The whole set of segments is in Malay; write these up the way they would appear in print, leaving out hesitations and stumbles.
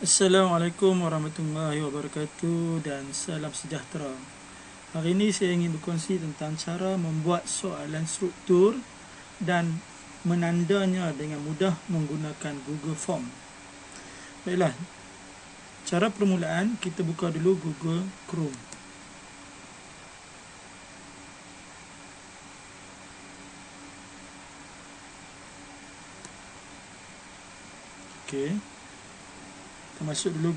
Assalamualaikum warahmatullahi wabarakatuh dan salam sejahtera. Hari ini saya ingin berkongsi tentang cara membuat soalan struktur dan menandanya dengan mudah menggunakan Google Form. Baiklah, cara permulaan kita buka dulu Google Chrome. Okey. Kita masuk dulu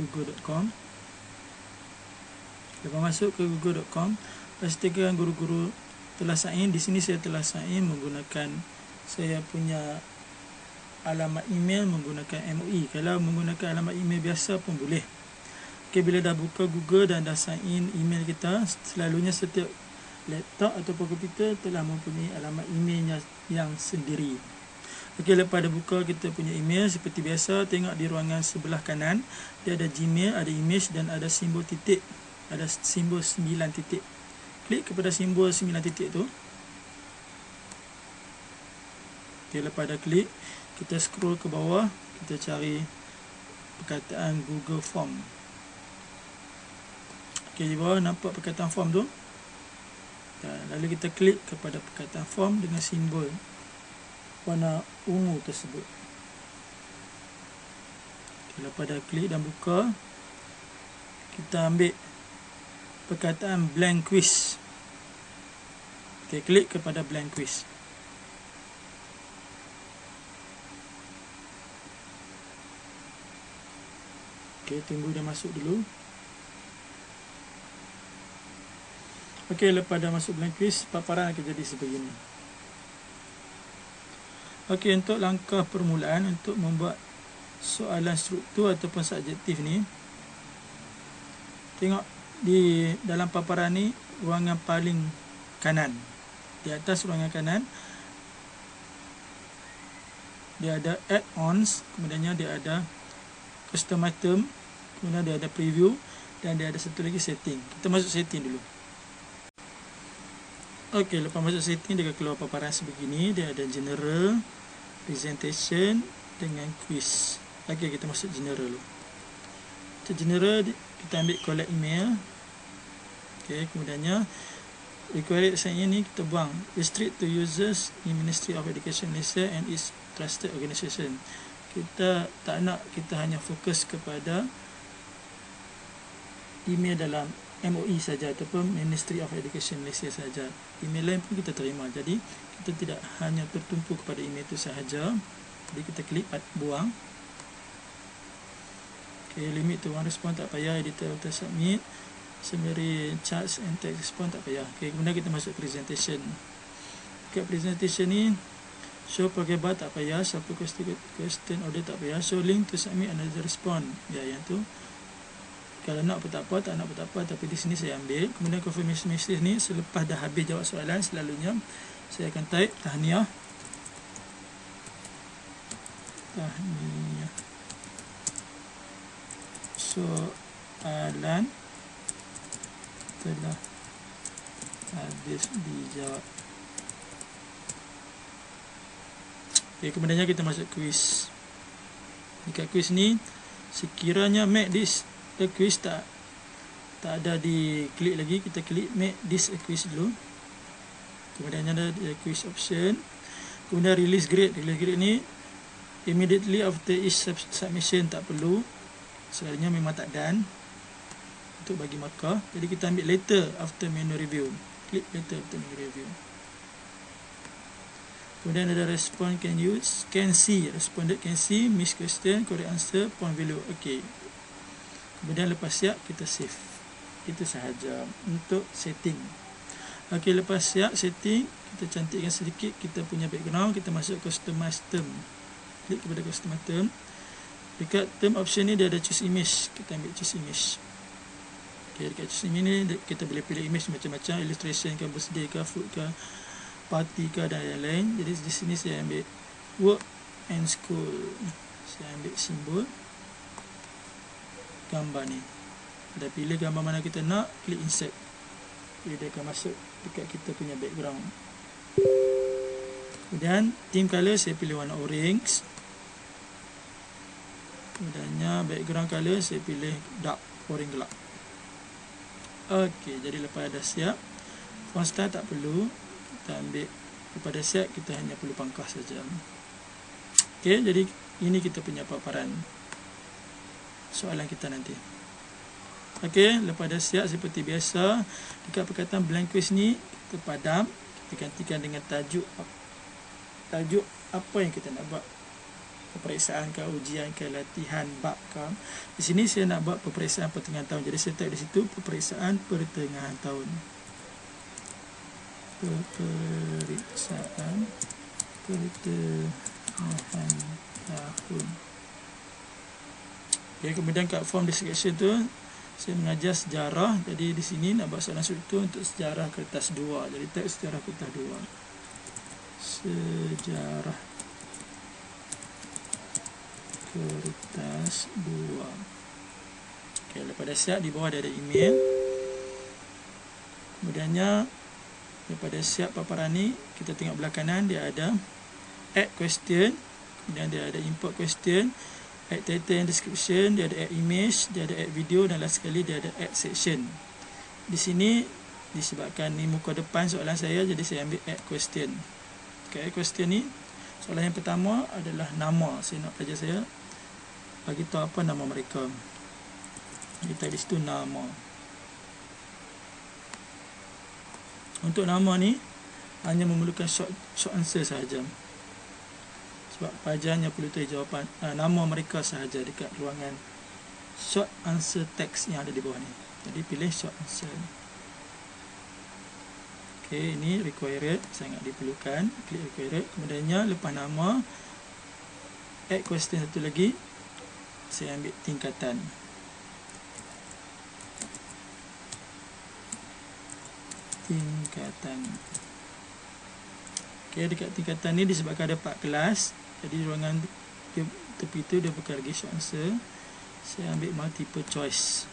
google.com. Lepas masuk ke google.com, pastikan guru-guru telah sign in. Di sini saya telah sign in menggunakan saya punya alamat email menggunakan MOE. Kalau menggunakan alamat email biasa pun boleh. Okey, bila dah buka Google dan dah sign in email kita, selalunya setiap laptop ataupun komputer telah mempunyai alamat emailnya yang sendiri. Okey, lepas dah buka kita punya email, seperti biasa, tengok di ruangan sebelah kanan, dia ada Gmail, ada image dan ada simbol titik. Ada simbol 9 titik. Klik kepada simbol 9 titik tu. Okey, lepas dah klik, kita scroll ke bawah, kita cari perkataan Google Form. Okey, di bawah nampak perkataan form tu. Lalu kita klik kepada perkataan form dengan simbol warna ungu tersebut. Okay, lepas dah klik dan buka, kita ambil perkataan blank quiz. Okay, klik kepada blank quiz. Okay, tunggu dia masuk dulu. Okay, lepas dah masuk blank quiz, paparan akan jadi sebegini. Okey, untuk langkah permulaan untuk membuat soalan struktur ataupun subjektif ni, tengok di dalam paparan ni, ruangan paling kanan. Di atas ruangan kanan, dia ada add-ons, kemudiannya dia ada custom item, kemudian dia ada preview dan dia ada satu lagi setting. Kita masuk setting dulu. Okey, lepas masuk setting dia akan keluar paparan sebegini. Dia ada general, presentation dengan quiz. Okey, kita masuk general dulu. Kita general, kita ambil collect email. Okey, kemudiannya required sign in ni kita buang. Restrict to users in Ministry of Education Malaysia and its trusted organisation. Kita tak nak, kita hanya fokus kepada email dalam MOE saja ataupun Ministry of Education Malaysia saja. Email lain pun kita terima. Jadi kita tidak hanya tertumpu kepada email itu sahaja. Jadi kita klik buang. Okay, limit to one response tak payah. Editor auto submit. Summary, charts and text response tak payah. Okay, kemudian kita masuk presentation. Okay, presentation ni show progress bar tak payah. Sample question order tak payah. Show link to submit another response. Ya, yang tu kalau nak pun tak apa, tak nak pun tak apa, tapi di sini saya ambil. Kemudian confirmation message ni selepas dah habis jawab soalan, selalunya saya akan type tahniah soalan telah habis dijawab. Okay, kemudiannya kita masuk quiz. Dekat quiz ni, sekiranya make this a quiz tak ada di klik lagi, kita klik make this a quiz dulu. Kemudian ada quiz option. Kemudian release grade. Release grade ni immediately after each submission, tak perlu. Selalunya memang tak done untuk bagi markah. Jadi kita ambil later after manual review. Klik later after manual review. Kemudian ada respond can see, responded can see, miss question, correct answer, point value. Okey. Kemudian lepas siap, kita save. Itu sahaja untuk setting. Okey, lepas siap setting, kita cantikkan sedikit kita punya background. Kita masuk customize term. Klik kepada customize term. Dekat term option ni dia ada choose image. Kita ambil choose image. Okey, dekat choose image ni kita boleh pilih image macam-macam, illustration ke, birthday ke, food ke, party ke dan lain-lain. Jadi di sini saya ambil work and school. Saya ambil simbol gambar ni. Dah pilih gambar mana kita nak, klik insert. Dia akan masuk dekat kita punya background. Kemudian theme color saya pilih warna orange. Kemudiannya background color saya pilih dark, orange gelap. Okey, jadi lepas dah siap, font style tak perlu, kita ambil. Lepas dah siap, kita hanya perlu pangkas saja. Okey, jadi ini kita punya paparan soalan kita nanti. Okey, lepas dah siap seperti biasa, dekat perkataan blank quiz ni kita padam, kita gantikan dengan tajuk apa yang kita nak buat. Peperiksaan ke, ujian ke, latihan, bab ke. Di sini saya nak buat peperiksaan pertengahan tahun. Jadi saya type di situ peperiksaan pertengahan tahun. Peperiksaan pertengahan tahun. Okay, kemudian kat form description tu saya mengajar sejarah. Jadi di sini nak buat soalan struktur untuk sejarah kertas 2. Jadi type sejarah kertas 2. Sejarah kertas 2. Okay, lepas dah siap, di bawah dia ada email. Kemudiannya lepas dah siap paparan ni, kita tengok belah kanan dia ada add question, kemudian dia ada import question, add title and description, dia ada add image, dia ada add video, dan last sekali dia ada add section. Di sini disebabkan ni muka depan soalan saya, jadi saya ambil add question. Okay, question ni soalan yang pertama adalah nama. Saya nak pelajar saya bagi tahu apa nama mereka. Kita di situ nama. Untuk nama ni hanya memerlukan short answer sahaja. Sebab pelajar hanya perlu tahu jawapan nama mereka sahaja dekat ruangan short answer text yang ada di bawah ni. Jadi pilih short answer. Okey, ini required, sangat diperlukan. Klik required. Kemudiannya lepas nama, add question satu lagi. Saya ambil tingkatan. Tingkatan. Okey, dekat tingkatan ni disebabkan ada 4 kelas. Jadi ruangan dia, tepi tu dia bukan lagi short answer. Saya ambil multiple choice.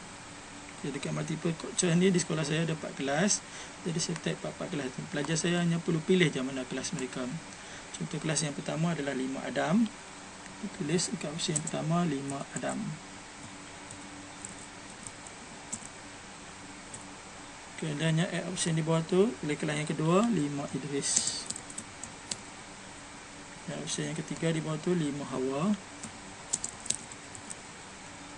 Jadi dekat multiple choice ni di sekolah saya ada 4 kelas. Jadi saya type 4 kelas. Pelajar saya hanya perlu pilih je mana kelas mereka. Contoh kelas yang pertama adalah 5 Adam. Tulis dekat option yang pertama 5 Adam. Kemudiannya add option di bawah tu, pilih kelas yang kedua 5 Idris. Dan option yang ketiga di bawah tu 5 Hawa.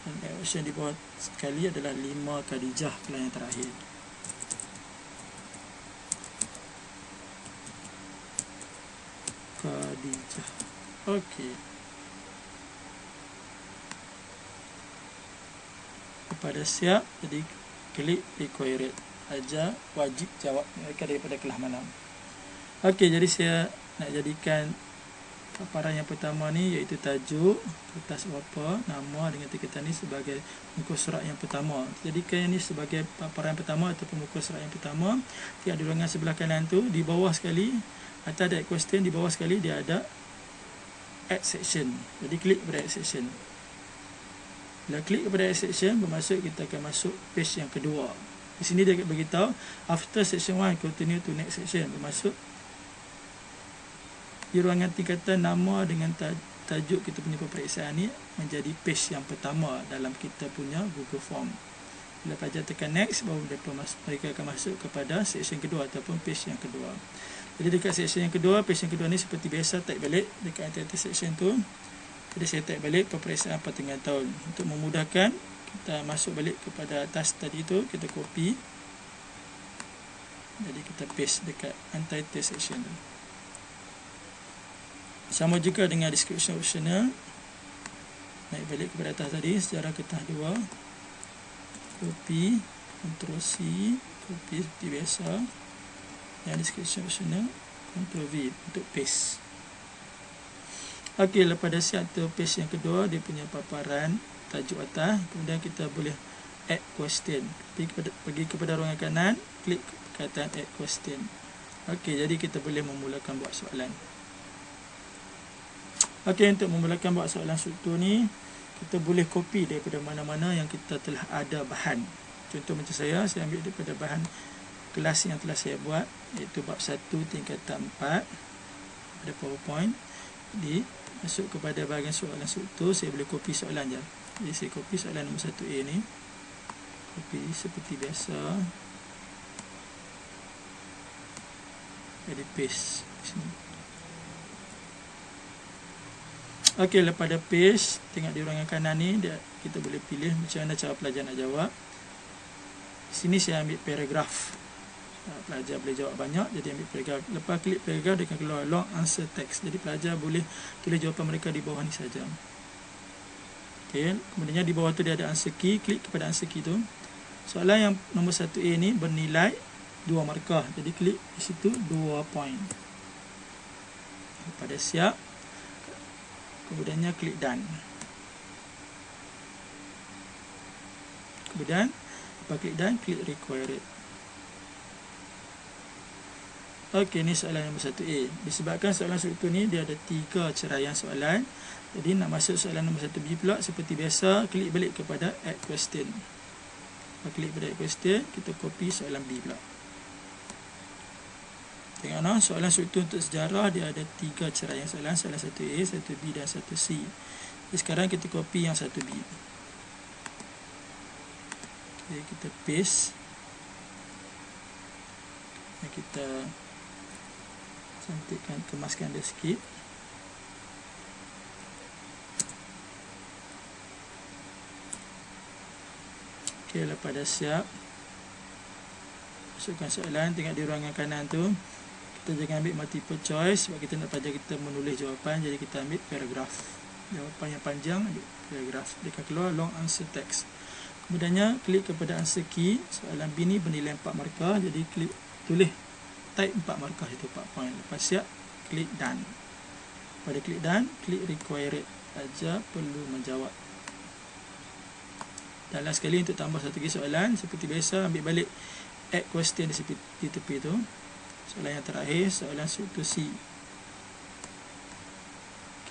Dan option di bawah sekali adalah 5 Khadijah, kelas yang terakhir. Khadijah. Okey. Pada siap, jadi klik required. Ajar wajib jawab mereka daripada kelas mana. Okey, jadi saya nak jadikan paparan yang pertama ni iaitu tajuk, kertas berapa, nama dengan tingkatan ni sebagai muka surat yang pertama. Jadikan ini sebagai paparan pertama ataupun muka surat yang pertama. Di ruangan sebelah kanan tu, di bawah sekali atas ada question, di bawah sekali dia ada add section. Jadi klik pada add section. Bila klik kepada add section, bermaksud kita akan masuk page yang kedua. Di sini dia beritahu after section 1 continue to next section. Bermaksud di ruangan tingkatan nama dengan tajuk kita punya peperiksaan ni menjadi page yang pertama dalam kita punya Google Form. Bila pelajar tekan next, baru mereka akan masuk kepada section kedua ataupun page yang kedua. Jadi dekat section yang kedua, page yang kedua ni seperti biasa type balik dekat antara section tu. Jadi saya type balik peperiksaan pertengahan tahun. Untuk memudahkan, kita masuk balik kepada atas tadi tu, kita copy. Jadi kita paste dekat untitled section tu. Sama juga dengan description optional. Naik balik kepada atas tadi, sejarah kertas 2. Copy, Ctrl C, copy seperti biasa. Yang description optional, Ctrl V untuk paste. Okey, lepas dah siap tu page yang kedua, dia punya paparan tajuk atas. Kemudian kita boleh add question. Pergi kepada ruangan kanan, klik perkataan add question. Okey, jadi kita boleh memulakan buat soalan. Okey, untuk memulakan buat soalan struktur ni, kita boleh copy daripada mana-mana yang kita telah ada bahan. Contoh macam saya ambil daripada bahan kelas yang telah saya buat, iaitu bab 1 tingkatan 4 pada PowerPoint. Di masuk kepada bahagian soalan struktur, saya boleh copy soalan je. Jadi saya copy soalan nombor 1A ni, copy seperti biasa, jadi paste sini. Okey, lepas dah paste, tengok di ruangan kanan ni kita boleh pilih macam mana cara pelajar nak jawab. Di sini saya ambil paragraf. Pelajar boleh jawab banyak, jadi ambil paragraf. Lepas klik paragraf, dia akan keluar long answer text. Jadi pelajar boleh tulis jawapan mereka di bawah ni saja. Okey, kemudian di bawah tu dia ada answer key, klik kepada answer key tu. Soalan yang nombor 1A ni bernilai 2 markah. Jadi klik di situ 2 point. Pada siap, kemudiannya klik done. Kemudian lepas klik done, klik required. Okey, ni soalan nombor 1A. Disebabkan soalan struktur ni dia ada 3 ceraian soalan, jadi nak masuk soalan nombor 1B pula, seperti biasa klik balik kepada add question. Lepas klik pada add question, kita copy soalan B pula. Tengok nah, soalan struktur untuk sejarah dia ada 3 ceraian soalan, soalan 1A, 1B dan 1C. Jadi sekarang kita copy yang 1B. Okay, kita paste. Kita cantikkan, kemaskan dia sikit. Ok, lepas dah siap, masukkan soalan. Tengok di ruangan kanan tu, kita jangan ambil multiple choice sebab kita nak pelajar kita menulis jawapan. Jadi kita ambil paragraf, jawapan yang panjang ambil paragraf, dia akan keluar long answer text. Kemudiannya klik kepada answer key. Soalan B ni bernilai 4 markah, jadi klik tulis type 4 markah itu 4 point. Lepas siap, klik done. Pada klik done, klik required. Pelajar perlu menjawab. Dan last sekali untuk tambah satu lagi soalan, seperti biasa ambil balik add question di tepi tu. Soalan yang terakhir, soalan struktur C.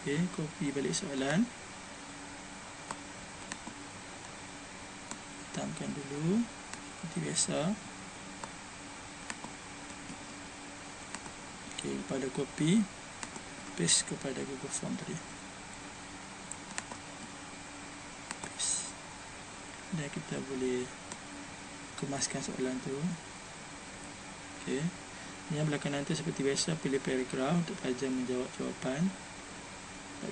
Okey, copy balik soalan. Hitamkan dulu seperti biasa. Okey, pada copy, paste kepada Google Form tadi. Paste. Dan kita boleh kemaskan soalan tu. Okey. Yang belah kanan tu seperti biasa pilih paragraf untuk pelajar menjawab jawapan.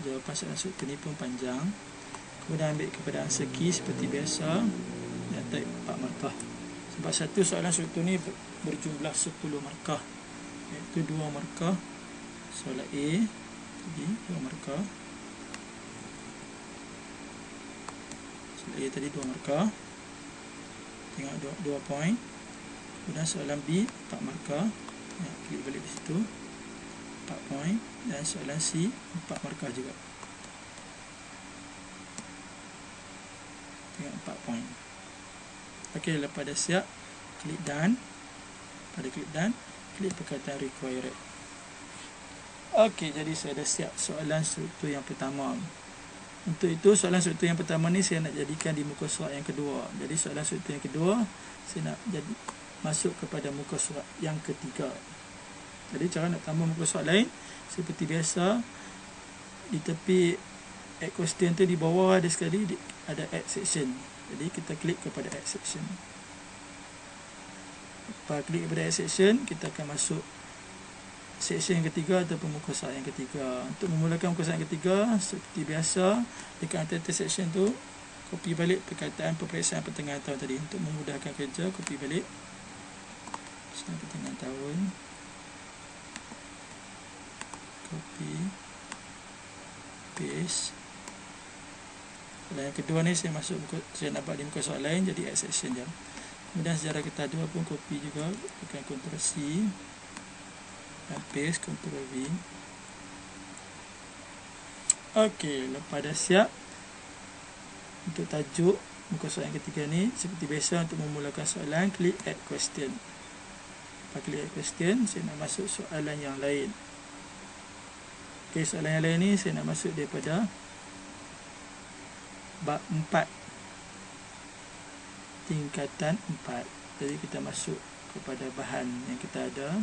Jawapan soalan struktur ni pun panjang. Kemudian ambil kepada answer key seperti biasa dan type 4 markah. Sebab satu soalan struktur ni berjumlah 10 markah, iaitu 2 markah soalan A, jadi 2 markah. Soalan A tadi 2 markah. Tengok 2 point. Kemudian soalan B 4 markah. Ya, klik balik di situ 4 point. Dan soalan C 4 markah juga. Tengok 4 point. Okey, lepas dah siap, klik done. Pada klik done, klik perkataan required. Okey, jadi saya dah siap soalan struktur yang pertama. Untuk itu soalan struktur yang pertama ni saya nak jadikan di muka surat yang kedua. Jadi soalan struktur yang kedua saya nak jadi masuk kepada muka surat yang ketiga. Jadi cara nak tambah muka surat lain seperti biasa, di tepi add question tu di bawah ada sekali ada add section. Jadi kita klik kepada add section. Lepas klik kepada add section, kita akan masuk section yang ketiga ataupun muka surat yang ketiga. Untuk memulakan muka surat yang ketiga, seperti biasa dekat atas section tu, copy balik perkataan peperiksaan pertengahan tahun tadi. Untuk memudahkan kerja, copy balik peperiksaan pertengahan tahun, copy, paste. Dan yang kedua ni saya nampak di muka surat lain, jadi add section je. Kemudian sejarah kita dua pun copy juga, tekan Ctrl C dan paste, Ctrl V. Okey, lepas dah siap, untuk tajuk muka surat yang ketiga ni seperti biasa, untuk memulakan soalan klik add question. Lepas klik add question, saya nak masuk soalan yang lain. Okey, soalan yang lain ni saya nak masuk daripada bab 4, tingkatan 4. Jadi kita masuk kepada bahan yang kita ada.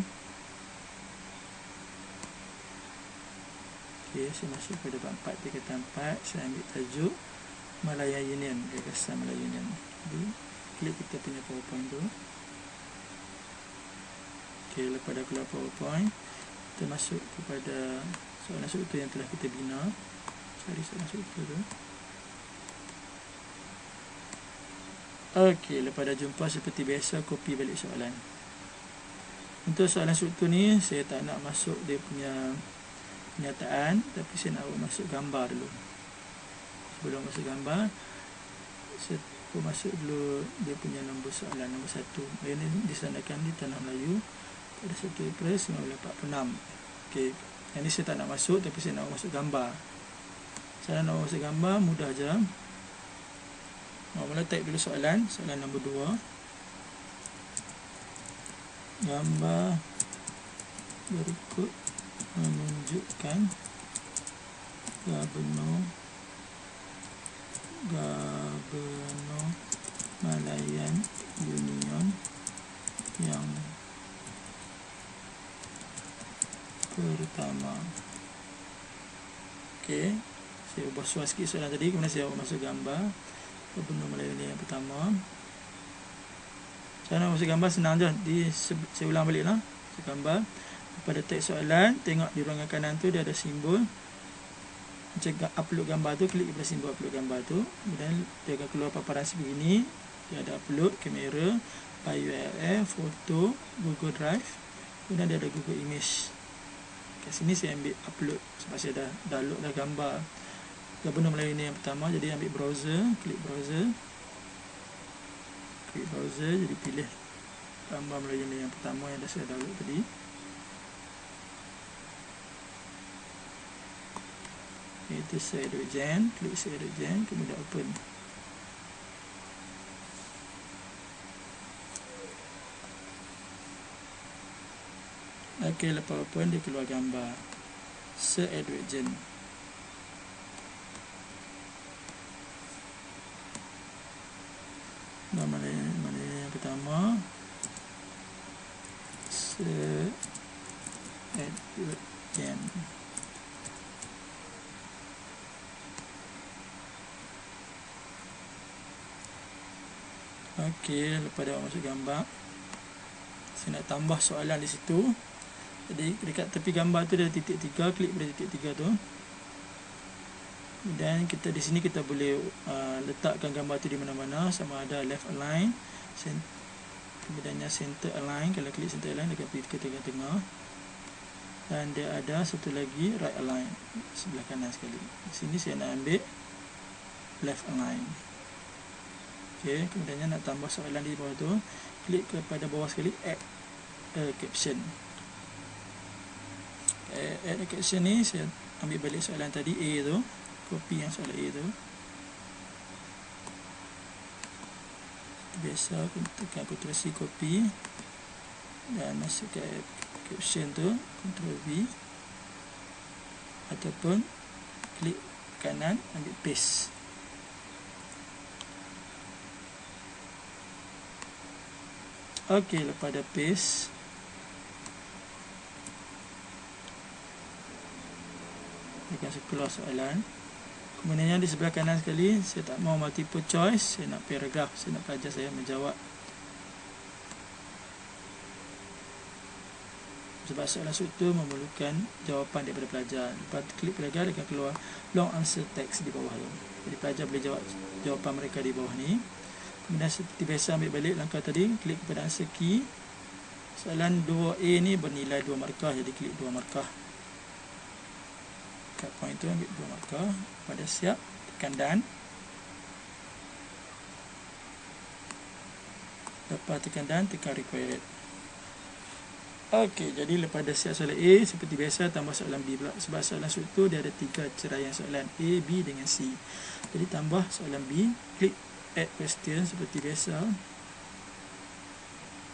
Okey, saya masuk pada bab 4, dia kata 4, saya ambil tajuk Malaya Union, gagasan Malaya Union. Jadi klik kita punya PowerPoint tu. Okey, lepas dah keluar PowerPoint, kita masuk kepada soalan struktur yang telah kita bina. Cari soalan struktur tu. Okey, lepas dah jumpa, seperti biasa copy balik soalan. Untuk soalan struktur ni saya tak nak masuk dia punya kenyataan, tapi saya nak masuk gambar dulu. Sebelum masuk gambar, saya masuk dulu dia punya nombor soalan nombor 1. Ini disanakan di Tanah Melayu pada 1 April 1946. Okey, yang ni saya tak nak masuk, tapi saya nak masuk gambar. Saya nak masuk gambar, mudah je. Mula type dulu soalan nombor 2. Gambar berikut menunjukkan Gubernur Malayan Union yang pertama. Okey, saya ubah suara sikit soalan tadi, kemudian saya masuk gambar Gubernur Malayan Union yang pertama. Cara masuk gambar senang je. Saya ulang balik lah. Masuk gambar. Pada teks soalan, tengok di ruangan kanan tu dia ada simbol. Macam upload gambar tu, klik pada simbol upload gambar tu. Kemudian dia akan keluar paparan sebegini. Dia ada upload, kamera, URL, foto, Google Drive. Kemudian dia ada Google Image. Kat sini saya ambil upload sebab saya dah download dah gambar Gubernur Melayu ni yang pertama. Jadi ambil browser, klik browser, jadi pilih gambar Melayu ni yang pertama yang dah saya download tadi. Itu saya edit gen, klik saya edit gen, kemudian open. Okey, lepas open dia keluar gambar se-edit gen. Mana yang pertama se-edit gen. Okey, lepas dah masuk gambar, saya nak tambah soalan di situ. Jadi dekat tepi gambar tu ada titik 3, klik pada titik 3 tu. Dan kita di sini kita boleh letakkan gambar tu di mana-mana, sama ada left align, kemudiannya center align. Kalau klik center align, dia akan pergi ke tengah-tengah. Dan dia ada satu lagi right align, sebelah kanan sekali. Di sini saya nak ambil left align. Okey, kemudiannya nak tambah soalan di bawah tu, klik kepada bawah sekali add a caption. Add a caption ni saya ambil balik soalan tadi A tu, copy yang soalan A tu. Biasa tekan Ctrl C copy dan masuk ke caption tu, Ctrl V, ataupun klik kanan ambil paste. Okey, lepas dah paste, akan keluar soalan. Kemudian di sebelah kanan sekali, saya tak mau multiple choice, saya nak paragraf, saya nak pelajar saya menjawab. Sebab soalan struktur memerlukan jawapan daripada pelajar. Lepas klik pelajar, dia akan keluar long answer text di bawah tu. Jadi pelajar boleh jawab jawapan mereka di bawah ni. Kemudian seperti biasa ambil balik langkah tadi, klik pada answer key. Soalan 2A ni bernilai 2 markah, jadi klik 2 markah. Kat point tu ambil 2 markah. Pada siap, tekan done. Lepas tekan done, tekan required. Okey, jadi lepas dah siap soalan A, seperti biasa tambah soalan B pula. Sebab soalan struktur dia ada 3 ceraian soalan, A, B dengan C. Jadi tambah soalan B, klik add question seperti biasa.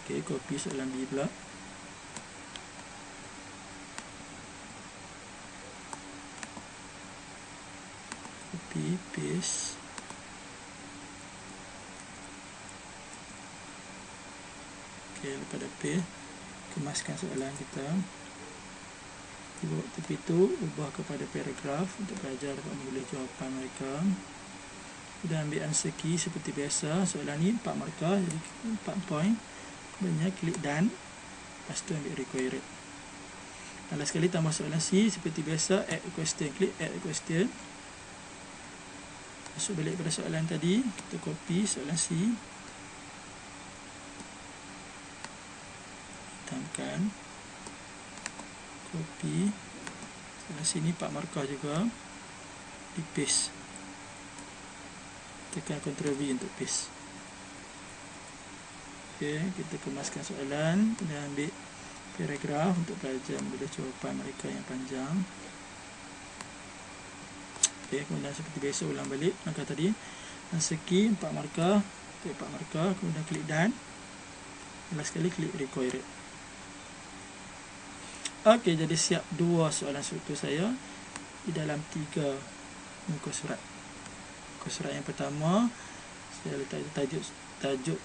Okey, copy soalan B pula. Copy, paste. Okey, lepas dah paste, kemaskan soalan kita. tepi tu ubah kepada paragraf untuk pelajar dapat menulis jawapan mereka. Dan ambil answer key seperti biasa. Soalan ni 4 markah, jadi 4 point. Kemudian klik done. Lepas tu ambil required. Last sekali tambah soalan C seperti biasa, add a question. Klik add a question. Masuk balik pada soalan tadi, kita copy soalan C. Hitamkan. Copy. Soalan C ni 4 markah juga. Di paste. Tekan Ctrl V untuk paste. Okey, kita kemaskan soalan dan ambil paragraf untuk pelajar menulis jawapan mereka yang panjang. Okey, kemudian seperti biasa ulang balik langkah tadi. Answer key 4 markah, klik 4 markah, kemudian klik done. Last sekali klik required. Okey, jadi siap 2 soalan struktur saya di dalam 3 muka surat. Muka surat yang pertama saya letak tajuk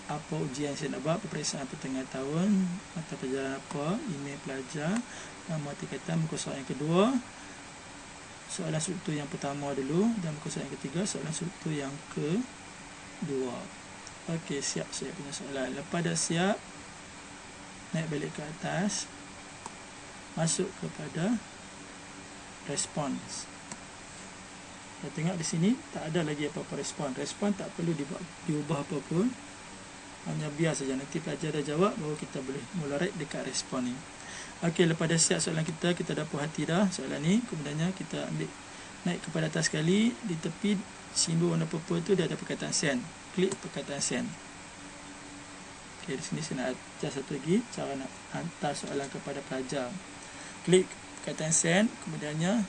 apa ujian saya nak buat, peperiksaan pertengahan tahun, mata pelajaran apa, email pelajar, nama tingkatan. Muka surat yang kedua, soalan struktur yang pertama dulu, dan muka surat yang ketiga, soalan struktur yang kedua. Okey, siap saya punya soalan. Lepas dah siap, naik balik ke atas, masuk kepada response. Kita tengok di sini tak ada lagi apa-apa respon. Respon tak perlu diubah apa pun. Hanya biar saja, nanti pelajar dah jawab baru kita boleh mula write dekat respon ni. Okey, lepas dah siap soalan kita dah puas hati dah soalan ni. Kemudiannya kita ambil naik kepada atas sekali, di tepi simbol warna purple tu dia ada perkataan send. Klik perkataan send. Okey, di sini saya nak ajar satu lagi cara nak hantar soalan kepada pelajar. Klik perkataan send, kemudiannya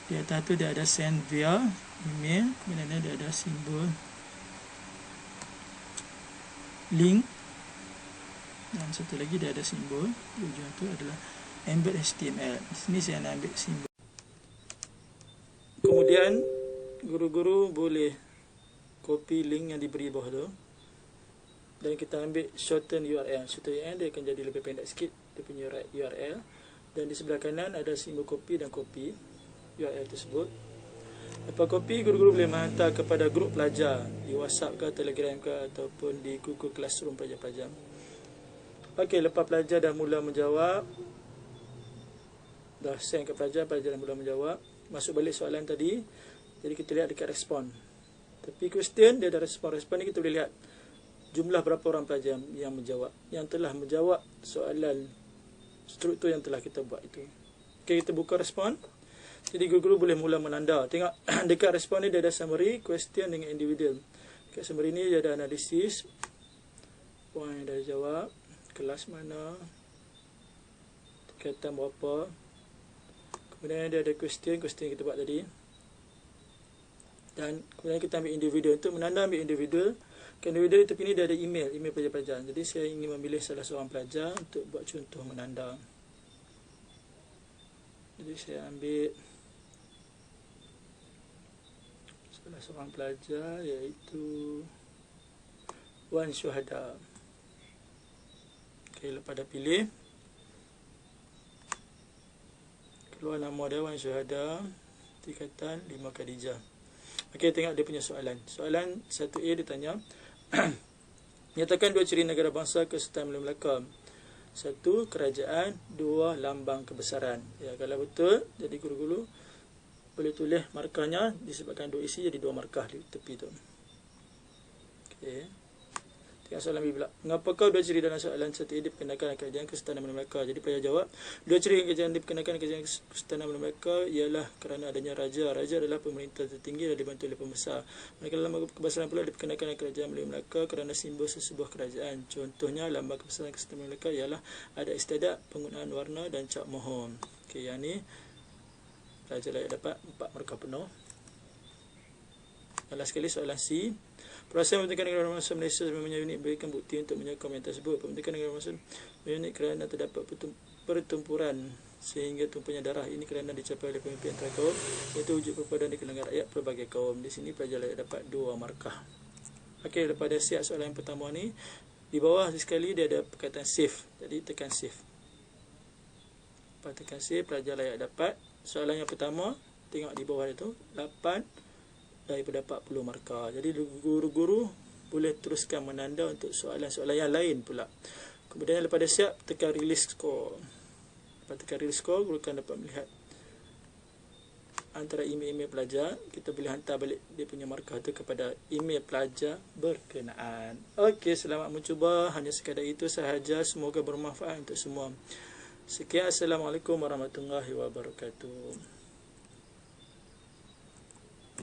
di atas tu dia ada send via email, kemudiannya dia ada simbol link, dan satu lagi dia ada simbol di ujung tu adalah embed HTML. Di sini saya nak ambil simbol. Kemudian guru-guru boleh copy link yang diberi bawah tu dan kita ambil shorten URL. Shorten URL dia akan jadi lebih pendek sikit dia punya URL, dan di sebelah kanan ada simbol copy dan copy URL tersebut. Lepas copy, guru-guru boleh menghantar kepada grup pelajar di WhatsApp ke, Telegram ke, ataupun di Google Classroom pelajar-pelajar. Okey, lepas pelajar dah mula menjawab, dah send ke pelajar dah mula menjawab, masuk balik soalan tadi. Jadi kita lihat dekat respon. Tapi question dia ada respon. Respon ni kita boleh lihat jumlah berapa orang pelajar yang menjawab, yang telah menjawab soalan struktur yang telah kita buat itu. Okey, kita buka respon. Jadi guru-guru boleh mula menanda. Tengok dekat respon ni dia ada summary, question dengan individual. Dekat summary ni dia ada analisis, point yang dah jawab, kelas mana, tingkatan berapa. Kemudian dia ada question yang kita buat tadi. Dan kemudian kita ambil individual. Untuk menanda ambil individual, ke individual di tepi ni dia ada email pelajar-pelajar. Jadi saya ingin memilih salah seorang pelajar untuk buat contoh menanda. Jadi saya ambil salah seorang pelajar iaitu Wan Syuhada. Okey, lepas dah pilih, keluar nama dia Wan Syuhada, tingkatan 5 Khadijah. Okey, tengok dia punya soalan. Soalan 1A dia tanya nyatakan 2 ciri negara bangsa kesultanan Melayu Melaka. 1 kerajaan, 2 lambang kebesaran. Ya, kalau betul, jadi guru-guru boleh tulis markahnya disebabkan 2 isi jadi 2 markah di tepi tu. Okey. Tengok soalan B pula. Mengapakah 2 ciri dalam soalan 1A diperkenalkan kerajaan kesultanan Melayu Melaka? Jadi pelajar jawab, 2 ciri kerajaan diperkenalkan kerajaan kesultanan Melayu Melaka ialah kerana adanya raja. Raja adalah pemerintah tertinggi dan dibantu oleh pembesar. Manakala lambang kebesaran pula diperkenalkan kerajaan Melayu Melaka kerana simbol sesebuah kerajaan. Contohnya lambang kebesaran kesultanan Melayu Melaka ialah ada istiadat, penggunaan warna dan cap mohon. Okey, yang ni pelajar layak dapat 4 markah penuh. Last sekali soalan C. Proses pembentukan negara bangsa Malaysia mempunyai unit berikan bukti untuk menyokong yang tersebut. Pembentukan negara bangsa unik kerana terdapat pertempuran sehingga tumpahnya darah. Ini kerana dicapai oleh pemimpin antara kaum, iaitu wujud perpaduan di kalangan rakyat pelbagai kaum. Di sini pelajar layak dapat 2 markah. Okey, lepas dah siap soalan yang pertama ni, di bawah sekali dia ada perkataan save. Jadi tekan save. Lepas tekan save, pelajar layak dapat. Soalan yang pertama, tengok di bawah itu, 8 daripada 40 markah. Jadi guru-guru boleh teruskan menanda untuk soalan-soalan yang lain pula. Kemudian lepas dah siap, tekan release score. Lepas tekan release score, guru akan dapat melihat antara email-email pelajar. Kita boleh hantar balik dia punya markah tu kepada email pelajar berkenaan. Okey, selamat mencuba. Hanya sekadar itu sahaja. Semoga bermanfaat untuk semua. Sekian, Assalamualaikum warahmatullahi wabarakatuh.